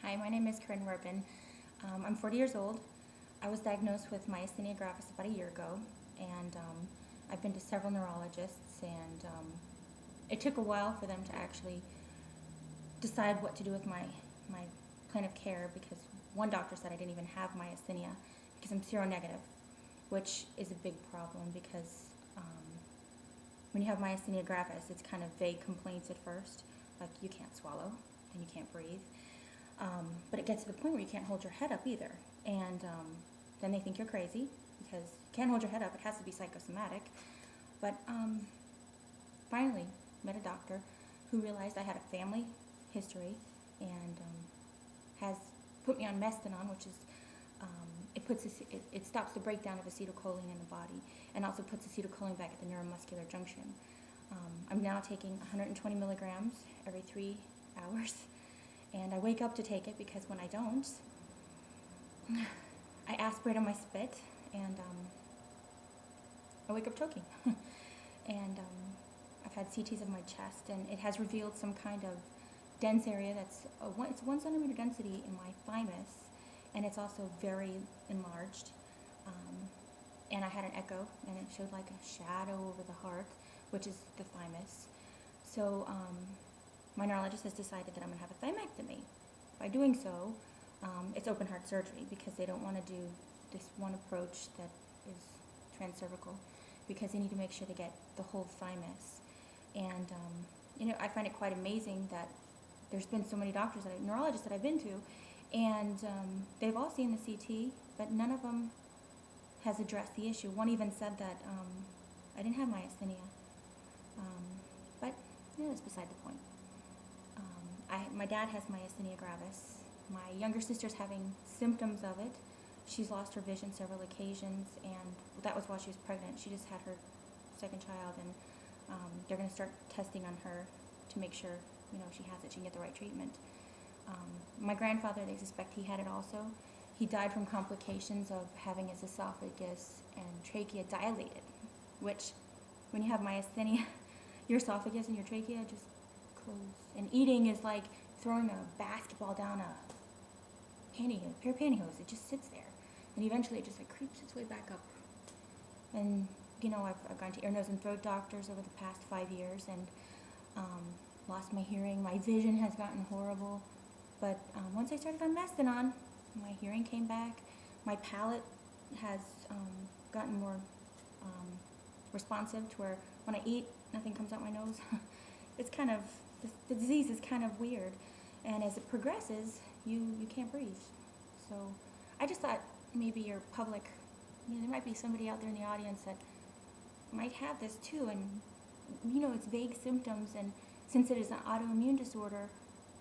Hi, my name is Corinne Werben. I'm 40 years old. I was diagnosed with myasthenia gravis about a year ago, and I've been to several neurologists, and it took a while for them to actually decide what to do with my plan of care, because one doctor said I didn't even have myasthenia because I'm seronegative, which is a big problem because when you have myasthenia gravis, it's kind of vague complaints at first, like you can't swallow and you can't breathe. But it gets to the point where you can't hold your head up either. And then they think you're crazy because you can't hold your head up. It has to be psychosomatic. But finally met a doctor who realized I had a family history and has put me on Mestinon, which is it stops the breakdown of acetylcholine in the body and also puts acetylcholine back at the neuromuscular junction. I'm now taking 120 milligrams every 3 hours. And I wake up to take it because when I don't, I aspirate on my spit and I wake up choking. And I've had CTs of my chest, and it has revealed some kind of dense area it's 1 centimeter density in my thymus, and it's also very enlarged. And I had an echo, and it showed like a shadow over the heart, which is the thymus. So my neurologist has decided that I'm going to have a thymectomy. By doing so, it's open heart surgery because they don't want to do this one approach that is transcervical because they need to make sure to get the whole thymus. And I find it quite amazing that there's been so many neurologists that I've been to, and they've all seen the CT, but none of them has addressed the issue. One even said that I didn't have myasthenia, but that's beside the point. My dad has myasthenia gravis. My younger sister's having symptoms of it. She's lost her vision several occasions, and that was while she was pregnant. She just had her second child, and they're going to start testing on her to make sure she has it, she can get the right treatment. My grandfather, they suspect he had it also. He died from complications of having his esophagus and trachea dilated, which when you have myasthenia, your esophagus and your trachea just close. And eating is like throwing a basketball down a pair of pantyhose. It just sits there, and eventually it just like creeps its way back up. And I've gone to ear, nose, and throat doctors over the past 5 years, and lost my hearing. My vision has gotten horrible, but once I started on Mestinon, my hearing came back. My palate has gotten more responsive to where when I eat, nothing comes out my nose. It's kind of, the disease is kind of weird, and as it progresses, you can't breathe. So I just thought maybe your public, there might be somebody out there in the audience that might have this too, and it's vague symptoms, and since it is an autoimmune disorder,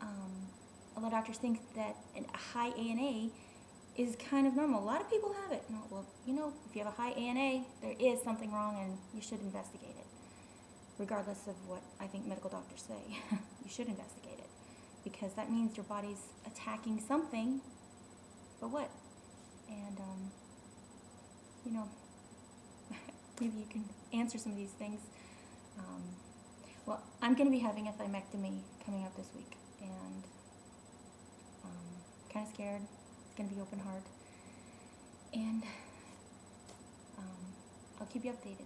a lot of doctors think that a high ANA is kind of normal. A lot of people have it. No, well, if you have a high ANA, there is something wrong, and you should investigate it. Regardless of what I think medical doctors say, you should investigate it, because that means your body's attacking something, but what? And, maybe you can answer some of these things. Well, I'm going to be having a thymectomy coming up this week, and kind of scared. It's going to be open heart, and I'll keep you updated.